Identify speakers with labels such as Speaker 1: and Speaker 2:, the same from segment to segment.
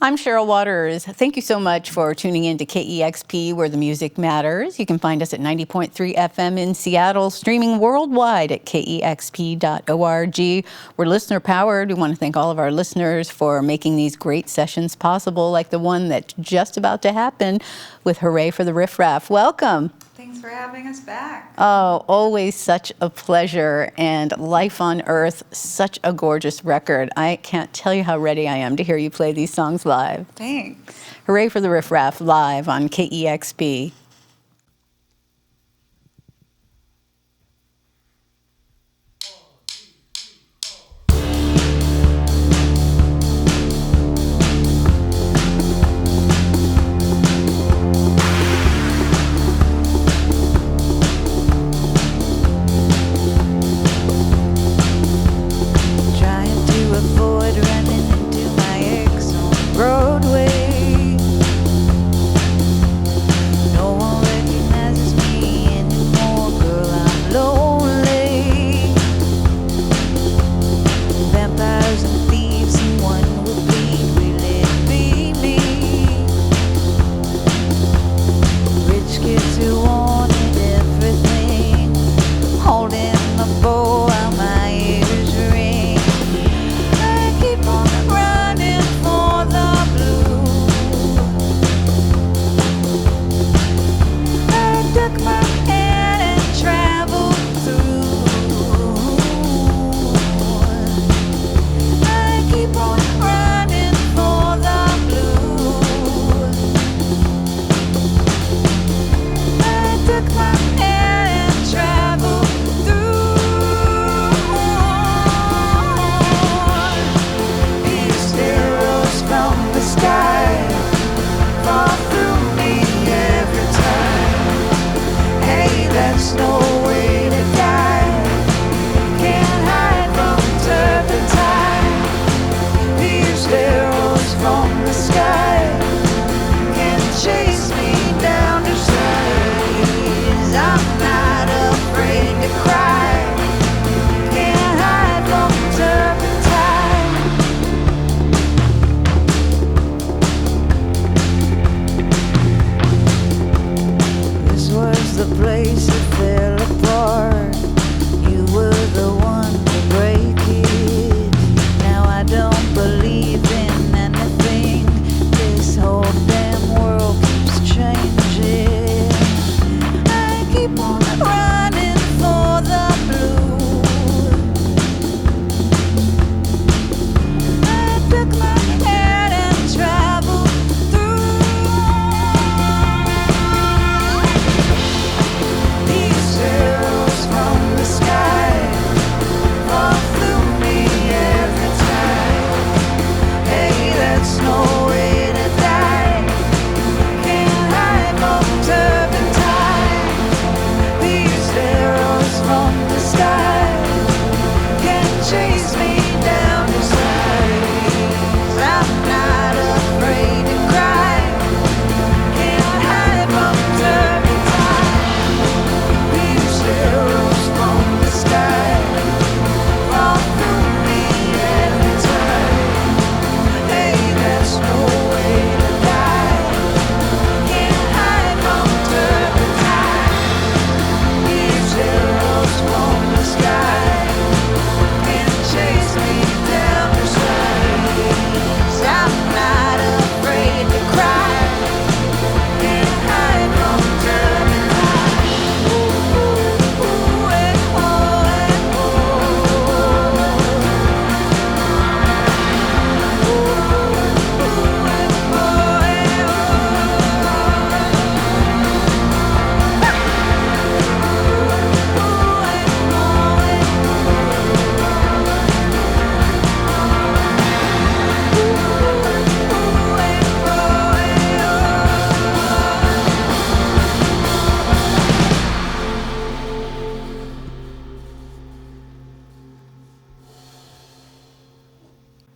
Speaker 1: I'm Cheryl Waters. Thank you so much for tuning in to KEXP, where the music matters. You can find us at 90.3 FM in Seattle, streaming worldwide at kexp.org. We're listener powered. We want to thank all of our listeners for making these great sessions possible, like the one that's just about to happen with Hurray for the Riff Raff. Welcome.
Speaker 2: Thanks for having us back.
Speaker 1: Oh, always such a pleasure. And Life on Earth, such a gorgeous record. I can't tell you how ready I am to hear you play these songs live.
Speaker 2: Thanks.
Speaker 1: Hurray for the Riff Raff live on KEXP.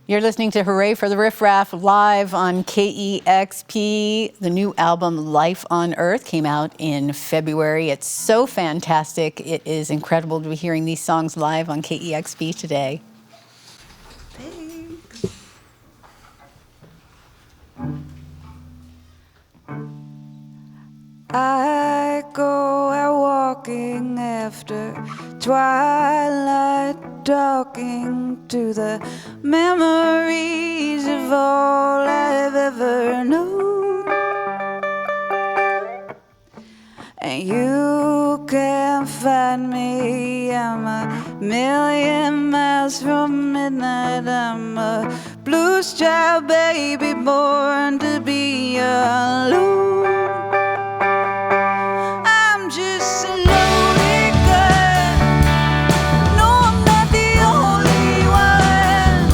Speaker 1: You're listening to Hurray for the Riff Raff live on KEXP. The new album, Life on Earth, came out in February. It's so fantastic. It is incredible to be hearing these songs live on KEXP today.
Speaker 2: Thanks. after twilight, talking to the memories of all I've ever known. And you can't find me, I'm a million miles from midnight. I'm a blues child, baby, born to be alone. I'm just a lonely girl. No, I'm not the only one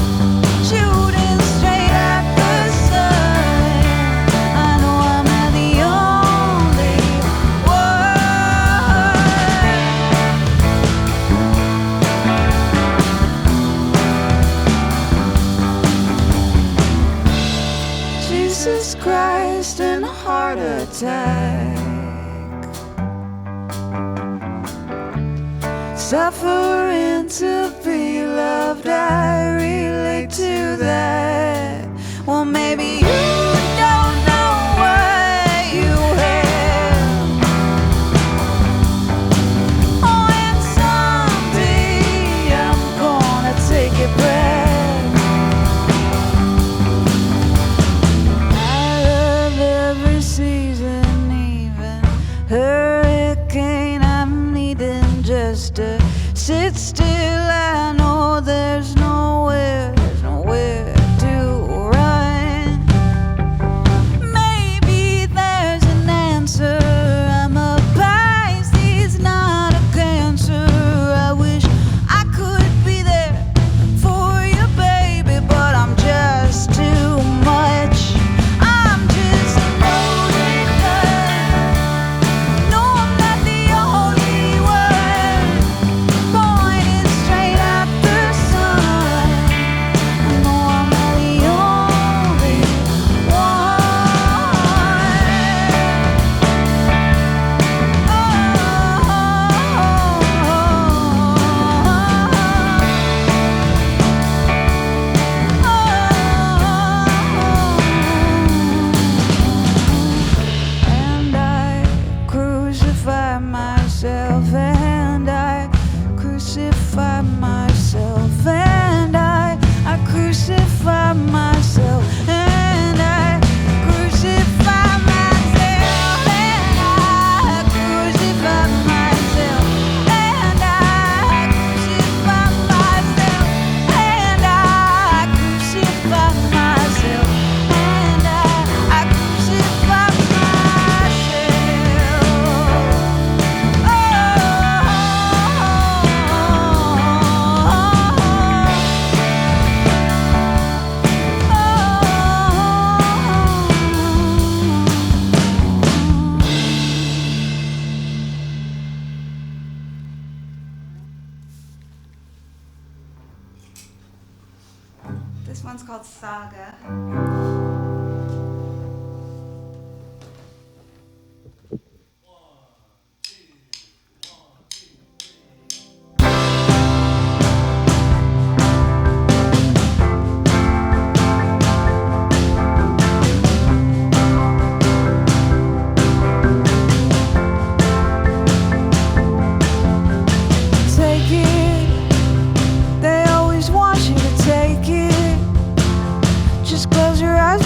Speaker 2: shooting straight at the sun. I know I'm not the only one. Jesus Christ and a heart attack. Suffering to be loved, I relate to that. Well, maybe you don't know what you have. Oh, and someday I'm gonna take it back. I love every season, even hurricane. I'm needing just to sit still. I know there's nowhere to run. Maybe there's an answer. I'm a Pisces, not a Cancer. I wish I could be there for you, baby, but I'm just too much. I'm just a loaded gun. No, I'm not the only one pointing straight at the sun. I know I'm not the only And I crucify myself, and I crucify myself, and I crucify myself, and I crucify myself, and I crucify myself, and I crucify myself, and I crucify myself, and I crucify This one's called Saga. Take it. They always want you to take it. Just close your eyes,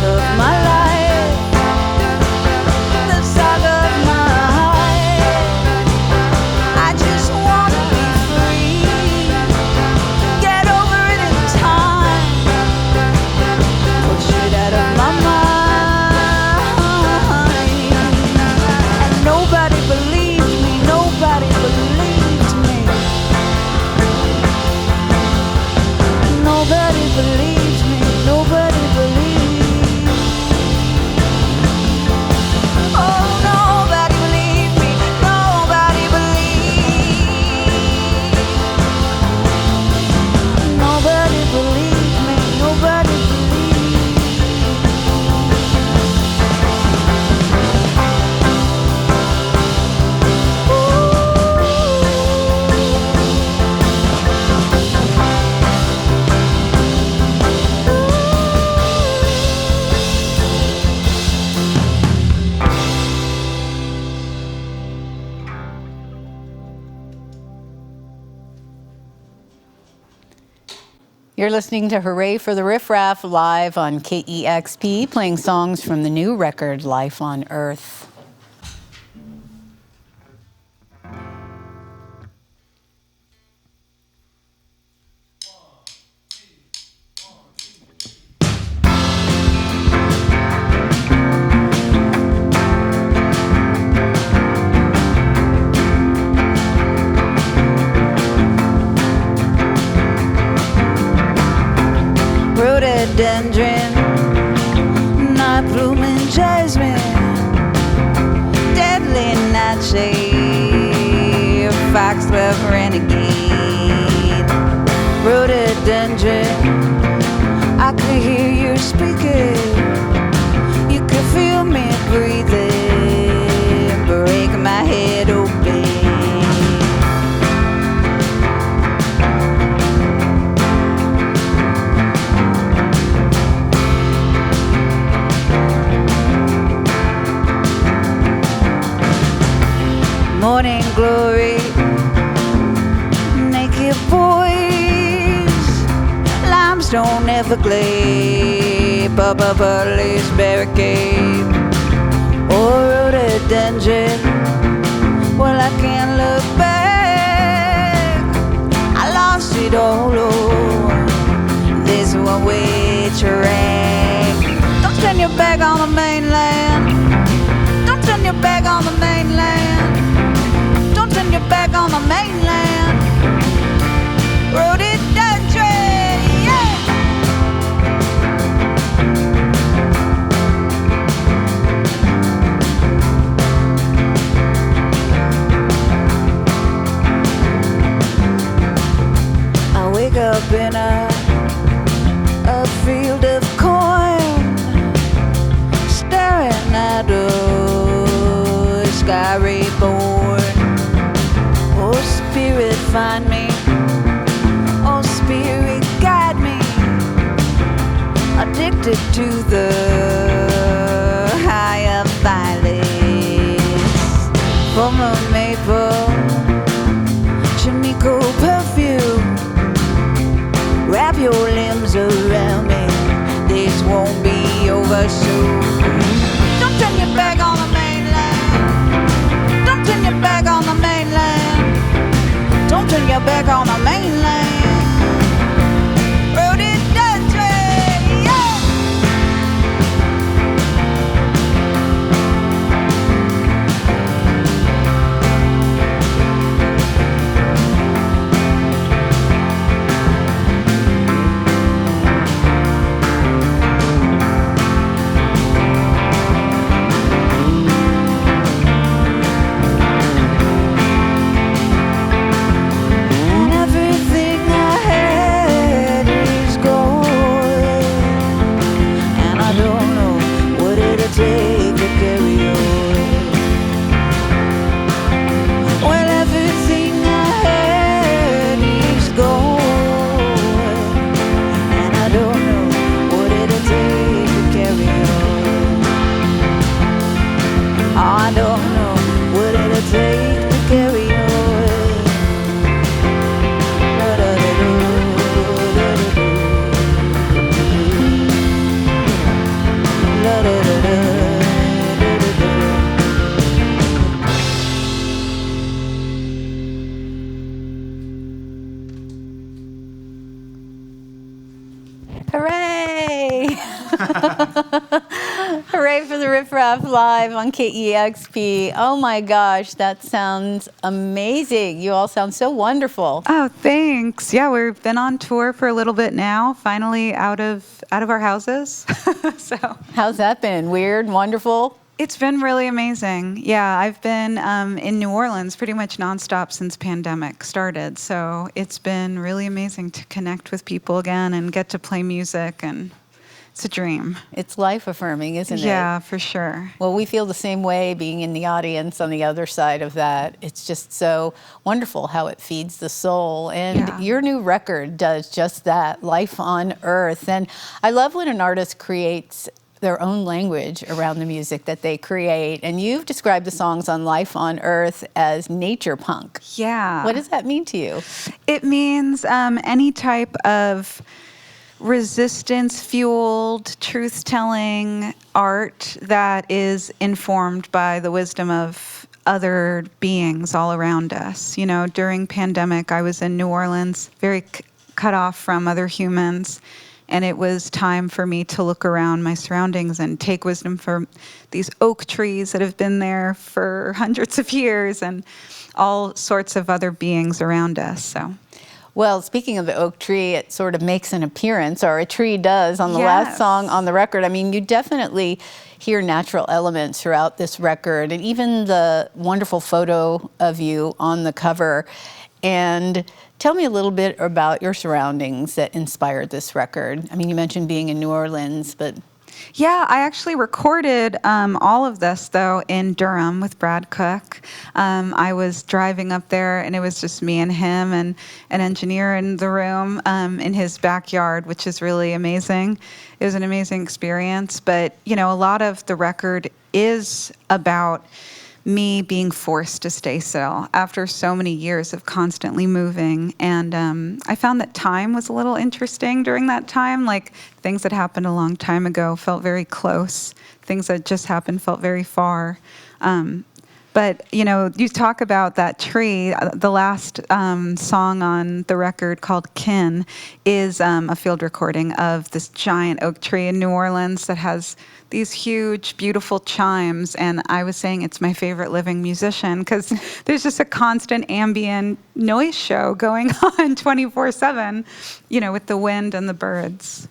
Speaker 2: saga of my life, the saga of my life. I just wanna be free, get over it in time, push it out of my mind. And nobody believed me, nobody believed me. Nobody believes me, nobody believes. Oh, nobody believes me, nobody believes. Nobody believes me, nobody
Speaker 1: You're listening to Hurray for the Riff Raff live on KEXP, playing songs from the new record, Life on Earth.
Speaker 2: Rhododendron, night blooming jasmine, deadly nightshade, foxglove renegade. Rhododendron, I could hear you speaking, you could feel me breathing, break my head open. Morning glory, naked boys, limestone Everglade, Bubba Burley's barricade, or rhododendron. Well, I can't look back, I lost it all on this one-way track. Don't turn your back on the mainland, don't turn your back on the mainland. Turn your back on the mainland. Rhododendron, yeah. I wake up in a field of corn, staring at the sky reborn. Oh, Spirit, find me. Oh, Spirit, guide me. Addicted to the higher violets. From a maple, chimney cool perfume. Wrap your limbs around me. This won't be over soon. Don't turn your back on the mainland. Don't turn your back on the mainland. Don't turn your back on the mainland. Rhododendron, yeah. And everything
Speaker 1: right for the Riff Raff Live on KEXP. Oh my gosh, that sounds amazing. You all sound so wonderful.
Speaker 3: Oh, thanks. Yeah, we've been on tour for a little bit now, finally out of our houses. So
Speaker 1: how's that been? Weird, wonderful?
Speaker 3: It's been really amazing. Yeah, I've been in New Orleans pretty much nonstop since pandemic started. So it's been really amazing to connect with people again and get to play music, and it's a dream.
Speaker 1: It's life affirming, isn't it?
Speaker 3: Yeah, for sure.
Speaker 1: Well, we feel the same way being in the audience on the other side of that. It's just so wonderful how it feeds the soul. And your new record does just that, Life on Earth. And I love when an artist creates their own language around the music that they create. And you've described the songs on Life on Earth as nature punk.
Speaker 3: Yeah.
Speaker 1: What does that mean to you?
Speaker 3: It means any type of resistance-fueled, truth-telling art that is informed by the wisdom of other beings all around us. You know, during pandemic, I was in New Orleans, very cut off from other humans, and it was time for me to look around my surroundings and take wisdom from these oak trees that have been there for hundreds of years and all sorts of other beings around us. So.
Speaker 1: Well, speaking of the oak tree, it sort of makes an appearance, or a tree does, on the last song on the record. I mean, you definitely hear natural elements throughout this record, and even the wonderful photo of you on the cover. And tell me a little bit about your surroundings that inspired this record. I mean, you mentioned being in New Orleans, but...
Speaker 3: Yeah, I actually recorded all of this, though, in Durham with Brad Cook. I was driving up there, and it was just me and him and an engineer in the room in his backyard, which is really amazing. It was an amazing experience. But, you know, a lot of the record is about me being forced to stay still after so many years of constantly moving. And I found that time was a little interesting during that time. Like, things that happened a long time ago felt very close. Things that just happened felt very far. But, you know, you talk about that tree. The last song on the record, called Kin, is a field recording of this giant oak tree in New Orleans that has these huge, beautiful chimes. And I was saying it's my favorite living musician because there's just a constant ambient noise show going on 24/7, you know, with the wind and the birds.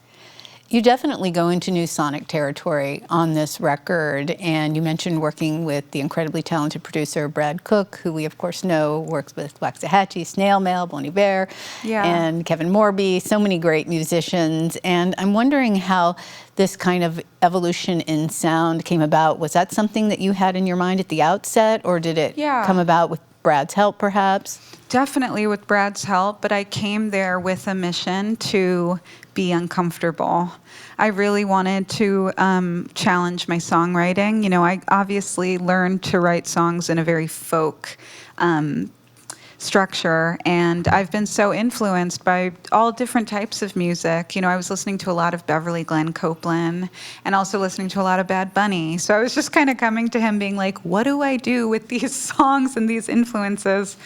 Speaker 1: You definitely go into new sonic territory on this record, and you mentioned working with the incredibly talented producer Brad Cook, who we of course know works with Waxahachie, Snail Mail, Bon Iver, and Kevin Morby, so many great musicians. And I'm wondering how this kind of evolution in sound came about. Was that something that you had in your mind at the outset, or did it come about with Brad's help, perhaps?
Speaker 3: Definitely with Brad's help, but I came there with a mission to be uncomfortable. I really wanted to challenge my songwriting. You know, I obviously learned to write songs in a very folk structure, and I've been so influenced by all different types of music. You know, I was listening to a lot of Beverly Glenn Copeland and also listening to a lot of Bad Bunny. So I was just kind of coming to him being like, what do I do with these songs and these influences?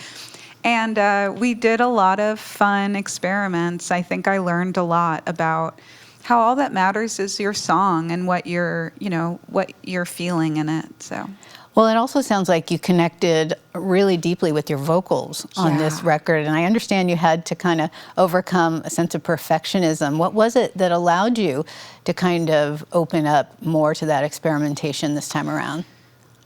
Speaker 3: And we did a lot of fun experiments. I think I learned a lot about how all that matters is your song and what you're, you know, what you're feeling in it. So.
Speaker 1: Well, it also sounds like you connected really deeply with your vocals on this record, and I understand you had to kind of overcome a sense of perfectionism. What was it that allowed you to kind of open up more to that experimentation this time around?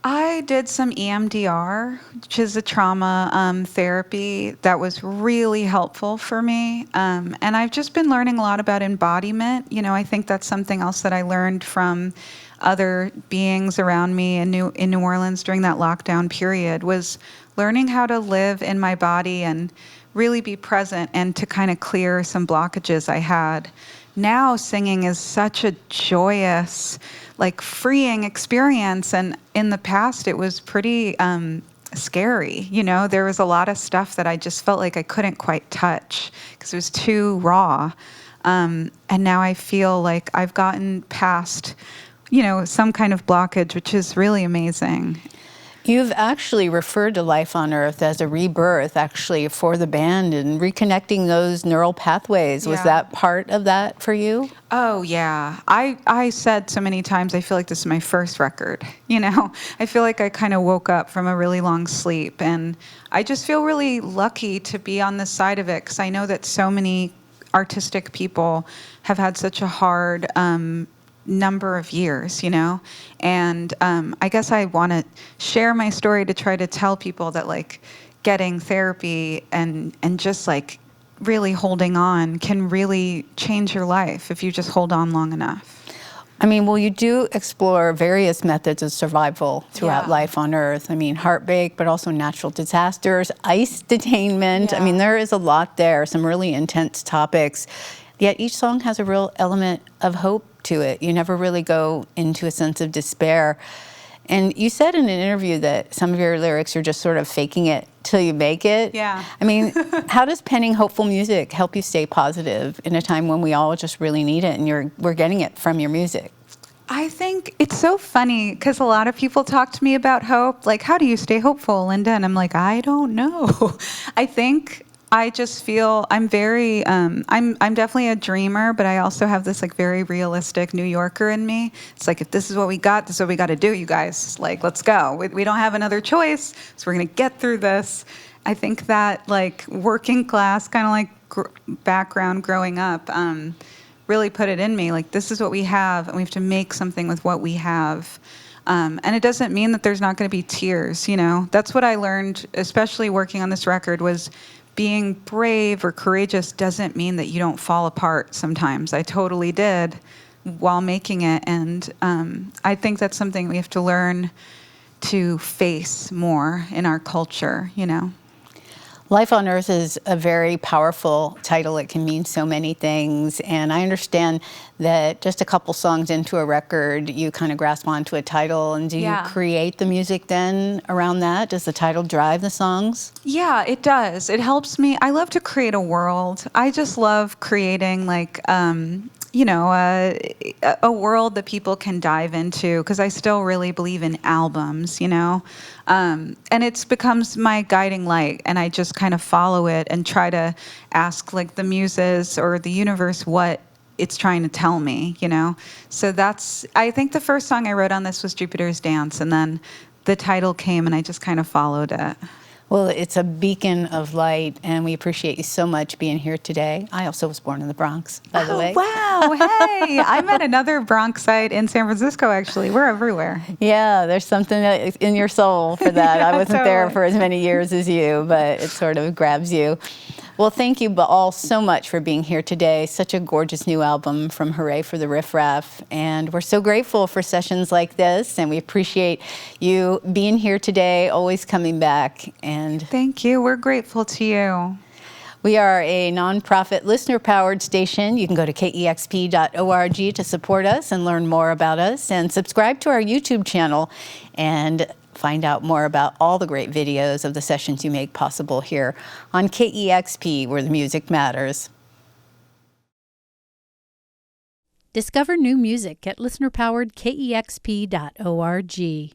Speaker 3: I did some EMDR, which is a trauma therapy that was really helpful for me. And I've just been learning a lot about embodiment. You know, I think that's something else that I learned from other beings around me in New Orleans during that lockdown period, was learning how to live in my body and really be present and to kind of clear some blockages I had. Now singing is such a joyous, like, freeing experience, and in the past it was pretty scary. You know, there was a lot of stuff that I just felt like I couldn't quite touch because it was too raw. And now I feel like I've gotten past, you know, some kind of blockage, which is really amazing.
Speaker 1: You've actually referred to Life on Earth as a rebirth, actually, for the band and reconnecting those neural pathways. Was
Speaker 3: Yeah.
Speaker 1: that part of that for you?
Speaker 3: Oh, yeah. I said so many times, I feel like this is my first record. I feel like I kind of woke up from a really long sleep. And I just feel really lucky to be on this side of it because I know that so many artistic people have had such a hard number of years, and I guess I want to share my story to try to tell people that like getting therapy and just like really holding on can really change your life if you just hold on long enough.
Speaker 1: I mean, well, you do explore various methods of survival throughout
Speaker 3: Yeah.
Speaker 1: Life on Earth. I mean, heartbreak, but also natural disasters, ice detainment. I
Speaker 3: Yeah.
Speaker 1: mean, there is a lot there, some really intense topics. Yet each song has a real element of hope to it. You never really go into a sense of despair. And you said in an interview that some of your lyrics are just sort of faking it till you make it.
Speaker 3: Yeah.
Speaker 1: I mean, how does penning hopeful music help you stay positive in a time when we all just really need it and we're getting it from your music?
Speaker 3: I think it's so funny because a lot of people talk to me about hope. Like, how do you stay hopeful, Linda? And I'm like, I don't know. I think I just feel I'm very, I'm definitely a dreamer, but I also have this like very realistic New Yorker in me. It's like, if this is what we got, this is what we got to do, you guys. Like, let's go. We don't have another choice, so we're going to get through this. I think that like working class kind of like background growing up really put it in me. Like, this is what we have, and we have to make something with what we have. And it doesn't mean that there's not going to be tears, That's what I learned, especially working on this record, was being brave or courageous doesn't mean that you don't fall apart sometimes. I totally did while making it. And I think that's something we have to learn to face more in our culture,
Speaker 1: Life on Earth is a very powerful title. It can mean so many things. And I understand that just a couple songs into a record, you kind of grasp onto a title. And do you
Speaker 3: Yeah.
Speaker 1: create the music then around that? Does the title drive the songs?
Speaker 3: Yeah, it does. It helps me. I love to create a world. I just love creating like, a world that people can dive into because I still really believe in albums, and it becomes my guiding light, and I just kind of follow it and try to ask like the muses or the universe what it's trying to tell me, So I think the first song I wrote on this was Jupiter's Dance, and then the title came and I just kind of followed it.
Speaker 1: Well, it's a beacon of light, and we appreciate you so much being here today. I also was born in the Bronx, by the way.
Speaker 3: Wow, hey, I met another Bronxite in San Francisco, actually. We're everywhere.
Speaker 1: Yeah, there's something in your soul for that.
Speaker 3: Yeah,
Speaker 1: I wasn't there
Speaker 3: totally.
Speaker 1: for as many years as you, but it sort of grabs you. Well, thank you all so much for being here today. Such a gorgeous new album from Hurray for the Riff Raff. And we're so grateful for sessions like this, and we appreciate you being here today, always coming back. And
Speaker 3: Thank you. We're grateful to you.
Speaker 1: we are a nonprofit, listener-powered station. You can go to KEXP.org to support us and learn more about us, and subscribe to our YouTube channel and find out more about all the great videos of the sessions you make possible here on KEXP, where the music matters. Discover new music at listener-powered KEXP.org.